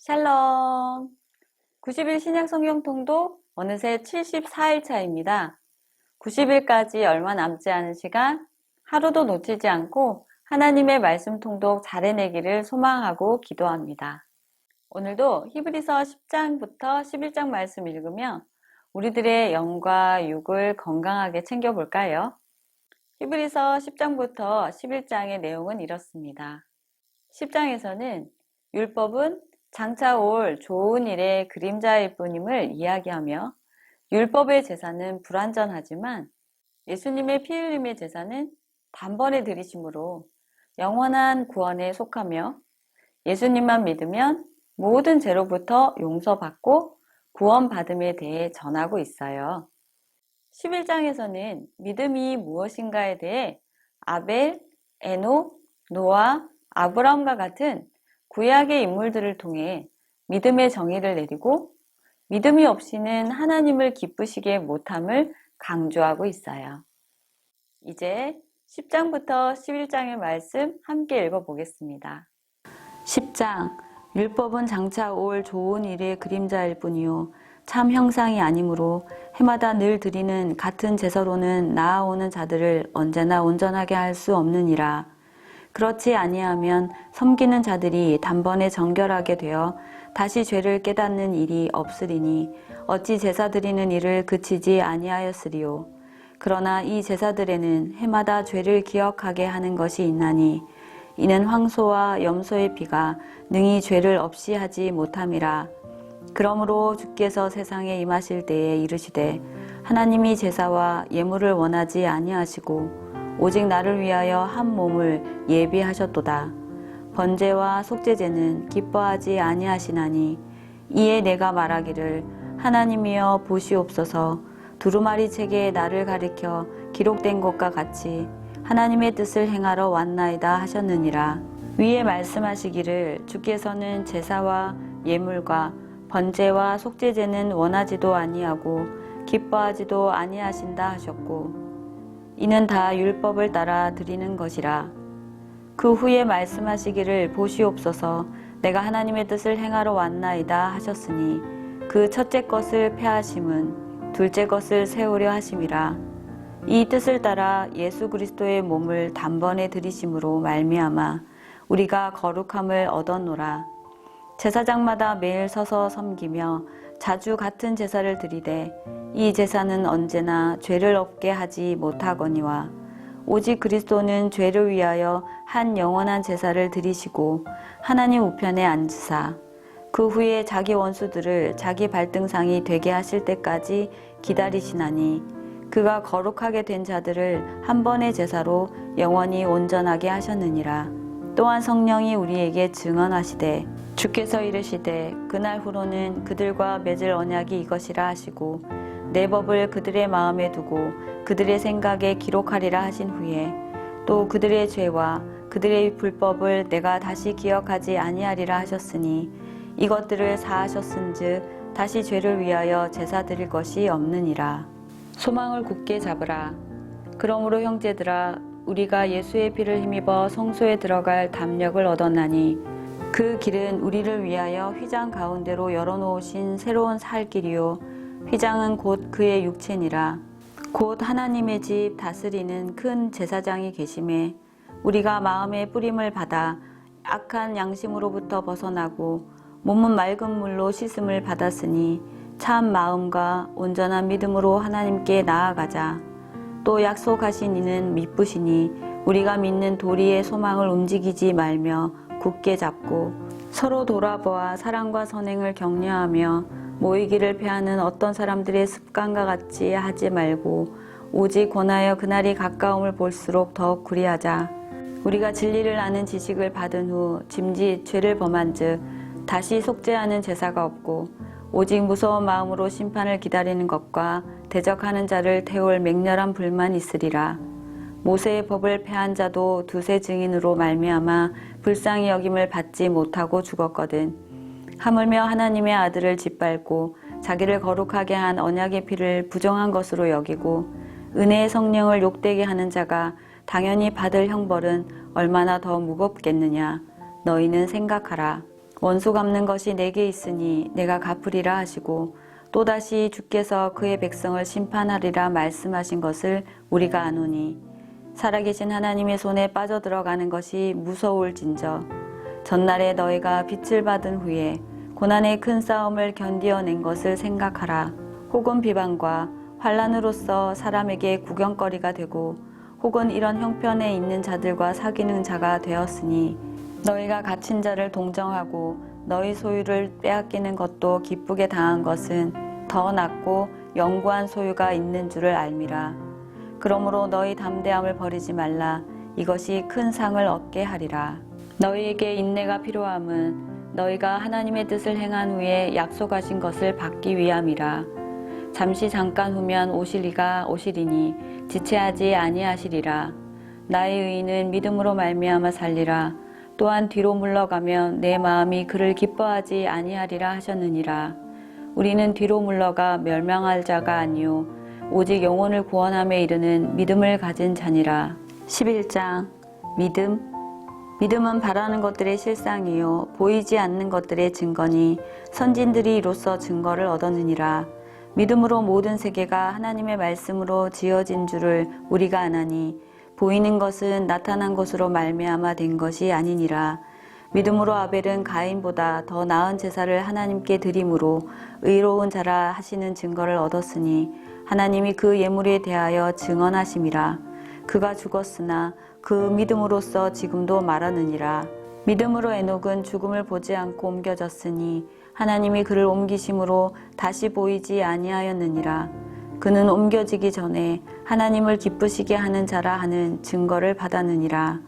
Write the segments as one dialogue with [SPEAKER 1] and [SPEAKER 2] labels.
[SPEAKER 1] 샬롬! 90일 신약 성경 통독 어느새 74일 차입니다. 90일까지 얼마 남지 않은 시간 하루도 놓치지 않고 하나님의 말씀 통독 잘 해내기를 소망하고 기도합니다. 오늘도 히브리서 10장부터 11장 말씀 읽으며 우리들의 영과 육을 건강하게 챙겨볼까요? 히브리서 10장부터 11장의 내용은 이렇습니다. 10장에서는 율법은 장차 올 좋은 일의 그림자일 뿐임을 이야기하며 율법의 제사는 불완전하지만 예수님의 피 흘림의 제사는 단번에 드리심으로 영원한 구원에 속하며 예수님만 믿으면 모든 죄로부터 용서받고 구원받음에 대해 전하고 있어요. 11장에서는 믿음이 무엇인가에 대해 아벨, 에녹, 노아, 아브라함과 같은 구약의 인물들을 통해 믿음의 정의를 내리고 믿음이 없이는 하나님을 기쁘시게 못함을 강조하고 있어요. 이제 10장부터 11장의 말씀 함께 읽어보겠습니다. 10장 율법은 장차 올 좋은 일의 그림자일 뿐이요 참 형상이 아니므로 해마다 늘 드리는 같은 제사로는 나아오는 자들을 언제나 온전하게 할 수 없느니라. 그렇지 아니하면 섬기는 자들이 단번에 정결하게 되어 다시 죄를 깨닫는 일이 없으리니 어찌 제사 드리는 일을 그치지 아니하였으리요. 그러나 이 제사들에는 해마다 죄를 기억하게 하는 것이 있나니 이는 황소와 염소의 피가 능히 죄를 없이 하지 못함이라. 그러므로 주께서 세상에 임하실 때에 이르시되 하나님이 제사와 예물을 원하지 아니하시고 오직 나를 위하여 한 몸을 예비하셨도다. 번제와 속죄제는 기뻐하지 아니하시나니 이에 내가 말하기를 하나님이여 보시옵소서. 두루마리 책에 나를 가리켜 기록된 것과 같이 하나님의 뜻을 행하러 왔나이다 하셨느니라. 위에 말씀하시기를 주께서는 제사와 예물과 번제와 속죄제는 원하지도 아니하고 기뻐하지도 아니하신다 하셨고 이는 다 율법을 따라 드리는 것이라. 그 후에 말씀하시기를 보시옵소서. 내가 하나님의 뜻을 행하러 왔나이다 하셨으니 그 첫째 것을 폐하심은 둘째 것을 세우려 하심이라. 이 뜻을 따라 예수 그리스도의 몸을 단번에 드리심으로 말미암아 우리가 거룩함을 얻었노라. 제사장마다 매일 서서 섬기며 자주 같은 제사를 드리되 이 제사는 언제나 죄를 없게 하지 못하거니와 오직 그리스도는 죄를 위하여 한 영원한 제사를 드리시고 하나님 우편에 앉으사 그 후에 자기 원수들을 자기 발등상이 되게 하실 때까지 기다리시나니 그가 거룩하게 된 자들을 한 번의 제사로 영원히 온전하게 하셨느니라. 또한 성령이 우리에게 증언하시되 주께서 이르시되 그날 후로는 그들과 맺을 언약이 이것이라 하시고 내 법을 그들의 마음에 두고 그들의 생각에 기록하리라 하신 후에 또 그들의 죄와 그들의 불법을 내가 다시 기억하지 아니하리라 하셨으니 이것들을 사하셨은즉 다시 죄를 위하여 제사 드릴 것이 없느니라. 소망을 굳게 잡으라. 그러므로 형제들아 우리가 예수의 피를 힘입어 성소에 들어갈 담력을 얻었나니 그 길은 우리를 위하여 휘장 가운데로 열어놓으신 새로운 살 길이요 휘장은 곧 그의 육체니라. 곧 하나님의 집 다스리는 큰 제사장이 계심에 우리가 마음의 뿌림을 받아 악한 양심으로부터 벗어나고 몸은 맑은 물로 씻음을 받았으니 참 마음과 온전한 믿음으로 하나님께 나아가자. 또 약속하신 이는 미쁘시니 우리가 믿는 도리의 소망을 움직이지 말며 굳게 잡고 서로 돌아보아 사랑과 선행을 격려하며 모이기를 피하는 어떤 사람들의 습관과 같이 하지 말고 오직 권하여 그날이 가까움을 볼수록 더욱 구리하자. 우리가 진리를 아는 지식을 받은 후 짐짓 죄를 범한즉 다시 속죄하는 제사가 없고 오직 무서운 마음으로 심판을 기다리는 것과 대적하는 자를 태울 맹렬한 불만 있으리라. 모세의 법을 폐한 자도 두세 증인으로 말미암아 불쌍히 여김을 받지 못하고 죽었거든. 하물며 하나님의 아들을 짓밟고 자기를 거룩하게 한 언약의 피를 부정한 것으로 여기고 은혜의 성령을 욕되게 하는 자가 당연히 받을 형벌은 얼마나 더 무겁겠느냐. 너희는 생각하라. 원수 갚는 것이 내게 있으니 내가 갚으리라 하시고 또다시 주께서 그의 백성을 심판하리라 말씀하신 것을 우리가 아노니 살아계신 하나님의 손에 빠져들어가는 것이 무서울진저 전날에 너희가 빛을 받은 후에 고난의 큰 싸움을 견디어낸 것을 생각하라. 혹은 비방과 환난으로서 사람에게 구경거리가 되고 혹은 이런 형편에 있는 자들과 사귀는 자가 되었으니 너희가 갇힌 자를 동정하고 너희 소유를 빼앗기는 것도 기쁘게 당한 것은 더 낫고 영구한 소유가 있는 줄을 알미라. 그러므로 너희 담대함을 버리지 말라. 이것이 큰 상을 얻게 하리라. 너희에게 인내가 필요함은 너희가 하나님의 뜻을 행한 후에 약속하신 것을 받기 위함이라. 잠시 잠깐 후면 오시리니 지체하지 아니하시리라. 나의 의인은 믿음으로 말미암아 살리라. 또한 뒤로 물러가면 내 마음이 그를 기뻐하지 아니하리라 하셨느니라. 우리는 뒤로 물러가 멸망할 자가 아니요 오직 영혼을 구원함에 이르는 믿음을 가진 자니라. 11장 믿음은 바라는 것들의 실상이요 보이지 않는 것들의 증거니 선진들이 이로써 증거를 얻었느니라. 믿음으로 모든 세계가 하나님의 말씀으로 지어진 줄을 우리가 아나니 보이는 것은 나타난 것으로 말미암아 된 것이 아니니라. 믿음으로 아벨은 가인보다 더 나은 제사를 하나님께 드림으로 의로운 자라 하시는 증거를 얻었으니 하나님이 그 예물에 대하여 증언하심이라. 그가 죽었으나 그 믿음으로써 지금도 말하느니라. 믿음으로 에녹은 죽음을 보지 않고 옮겨졌으니 하나님이 그를 옮기심으로 다시 보이지 아니하였느니라. 그는 옮겨지기 전에 하나님을 기쁘시게 하는 자라 하는 증거를 받았느니라.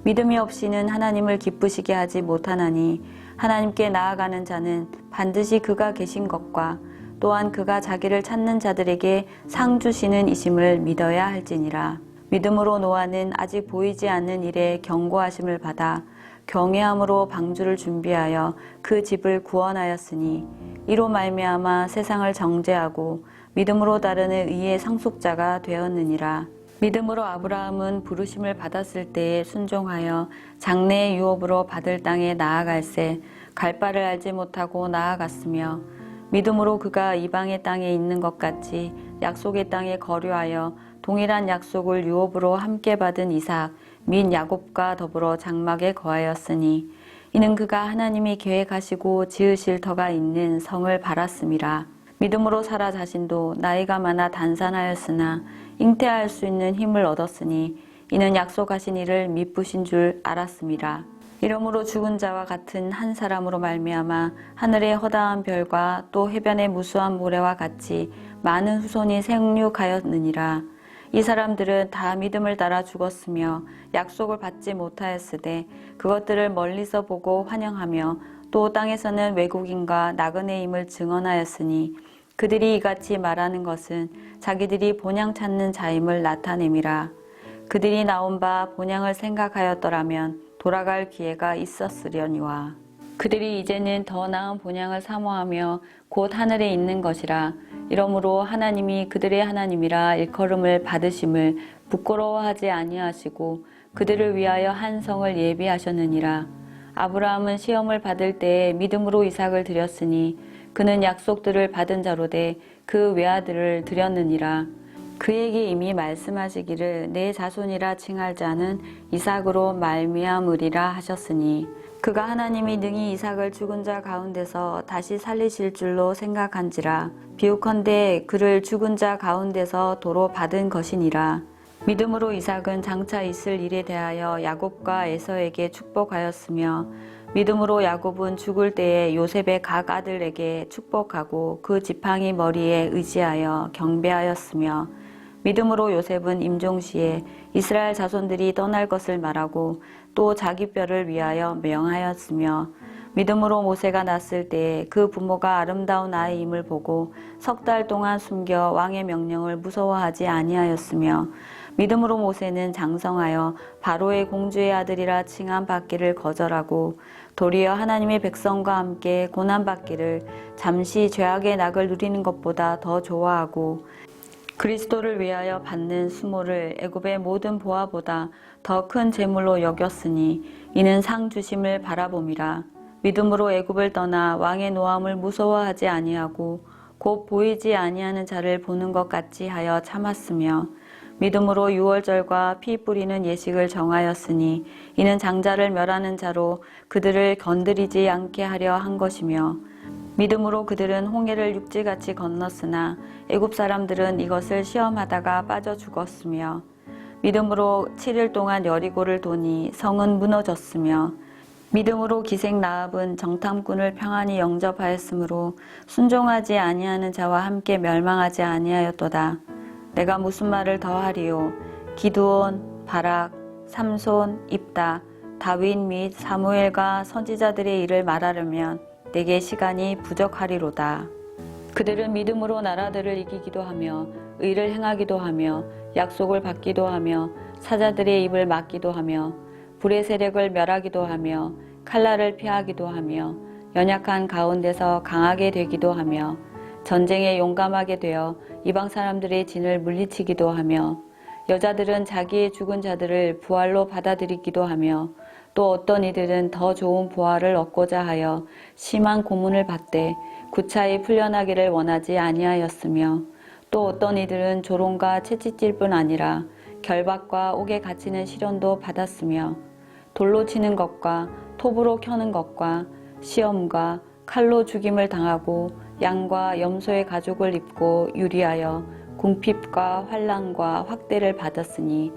[SPEAKER 1] 믿음이 없이는 하나님을 기쁘시게 하지 못하나니 하나님께 나아가는 자는 반드시 그가 계신 것과 또한 그가 자기를 찾는 자들에게 상 주시는 이심을 믿어야 할지니라. 믿음으로 노아는 아직 보이지 않는 일에 경고하심을 받아 경외함으로 방주를 준비하여 그 집을 구원하였으니 이로 말미암아 세상을 정죄하고 믿음으로 따르는 의의 상속자가 되었느니라. 믿음으로 아브라함은 부르심을 받았을 때에 순종하여 장래의 유업으로 받을 땅에 나아갈새 갈 바를 알지 못하고 나아갔으며 믿음으로 그가 이방의 땅에 있는 것 같이 약속의 땅에 거류하여 동일한 약속을 유업으로 함께 받은 이삭 및 야곱과 더불어 장막에 거하였으니 이는 그가 하나님이 계획하시고 지으실 터가 있는 성을 바랐음이라. 믿음으로 사라 자신도 나이가 많아 단산하였으나 잉태할 수 있는 힘을 얻었으니 이는 약속하신 이를 미쁘신 줄 알았음이라. 이러므로 죽은 자와 같은 한 사람으로 말미암아 하늘의 허다한 별과 또 해변의 무수한 모래와 같이 많은 후손이 생육하였느니라. 이 사람들은 다 믿음을 따라 죽었으며 약속을 받지 못하였으되 그것들을 멀리서 보고 환영하며 또 땅에서는 외국인과 나그네임을 증언하였으니 그들이 이같이 말하는 것은 자기들이 본향 찾는 자임을 나타냄이라. 그들이 나온 바 본향을 생각하였더라면 돌아갈 기회가 있었으려니와. 그들이 이제는 더 나은 본향을 사모하며 곧 하늘에 있는 것이라. 이러므로 하나님이 그들의 하나님이라 일컬음을 받으심을 부끄러워하지 아니하시고 그들을 위하여 한 성을 예비하셨느니라. 아브라함은 시험을 받을 때에 믿음으로 이삭을 드렸으니 그는 약속들을 받은 자로되 그 외아들을 드렸느니라. 그에게 이미 말씀하시기를 내 자손이라 칭할 자는 이삭으로 말미암으리라 하셨으니 그가 하나님이 능히 이삭을 죽은 자 가운데서 다시 살리실 줄로 생각한지라. 비유컨대 그를 죽은 자 가운데서 도로 받은 것이니라. 믿음으로 이삭은 장차 있을 일에 대하여 야곱과 에서에게 축복하였으며 믿음으로 야곱은 죽을 때에 요셉의 각 아들에게 축복하고 그 지팡이 머리에 의지하여 경배하였으며 믿음으로 요셉은 임종시에 이스라엘 자손들이 떠날 것을 말하고 또 자기 뼈를 위하여 명하였으며 믿음으로 모세가 났을 때에 그 부모가 아름다운 아이임을 보고 석 달 동안 숨겨 왕의 명령을 무서워하지 아니하였으며 믿음으로 모세는 장성하여 바로의 공주의 아들이라 칭함받기를 거절하고 도리어 하나님의 백성과 함께 고난받기를 잠시 죄악의 낙을 누리는 것보다 더 좋아하고 그리스도를 위하여 받는 수모를 애굽의 모든 보화보다 더 큰 재물로 여겼으니 이는 상 주심을 바라봄이라. 믿음으로 애굽을 떠나 왕의 노함을 무서워하지 아니하고 곧 보이지 아니하는 자를 보는 것 같이 하여 참았으며 믿음으로 유월절과 피 뿌리는 예식을 정하였으니 이는 장자를 멸하는 자로 그들을 건드리지 않게 하려 한 것이며 믿음으로 그들은 홍해를 육지같이 건넜으나 애굽 사람들은 이것을 시험하다가 빠져 죽었으며 믿음으로 7일 동안 여리고를 도니 성은 무너졌으며 믿음으로 기생 라합은 정탐꾼을 평안히 영접하였으므로 순종하지 아니하는 자와 함께 멸망하지 아니하였도다. 내가 무슨 말을 더하리요? 기드온, 바락, 삼손, 입다, 다윗 및 사무엘과 선지자들의 일을 말하려면 내게 시간이 부족하리로다. 그들은 믿음으로 나라들을 이기기도 하며 의를 행하기도 하며 약속을 받기도 하며 사자들의 입을 막기도 하며 불의 세력을 멸하기도 하며 칼날을 피하기도 하며 연약한 가운데서 강하게 되기도 하며 전쟁에 용감하게 되어 이방 사람들의 진을 물리치기도 하며 여자들은 자기의 죽은 자들을 부활로 받아들이기도 하며 또 어떤 이들은 더 좋은 부활을 얻고자 하여 심한 고문을 받되 구차히 풀려나기를 원하지 아니하였으며 또 어떤 이들은 조롱과 채찍질뿐 아니라 결박과 옥에 갇히는 시련도 받았으며 돌로 치는 것과 톱으로 켜는 것과 시험과 칼로 죽임을 당하고 양과 염소의 가죽을 입고 유리하여 궁핍과 환난과 확대를 받았으니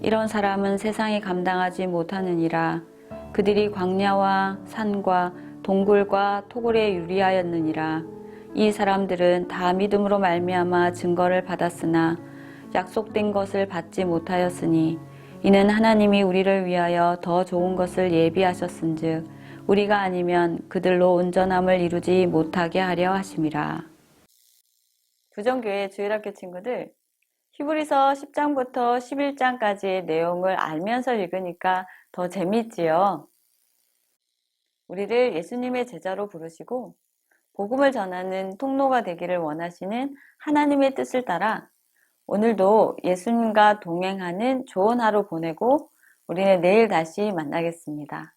[SPEAKER 1] 이런 사람은 세상이 감당하지 못하느니라. 그들이 광야와 산과 동굴과 토굴에 유리하였느니라. 이 사람들은 다 믿음으로 말미암아 증거를 받았으나 약속된 것을 받지 못하였으니 이는 하나님이 우리를 위하여 더 좋은 것을 예비하셨은즉 우리가 아니면 그들로 온전함을 이루지 못하게 하려 하심이라. 부정교회 주일학교 친구들, 히브리서 10장부터 11장까지의 내용을 알면서 읽으니까 더 재미있지요. 우리를 예수님의 제자로 부르시고 복음을 전하는 통로가 되기를 원하시는 하나님의 뜻을 따라 오늘도 예수님과 동행하는 좋은 하루 보내고 우리는 내일 다시 만나겠습니다.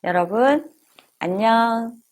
[SPEAKER 1] 여러분, 안녕.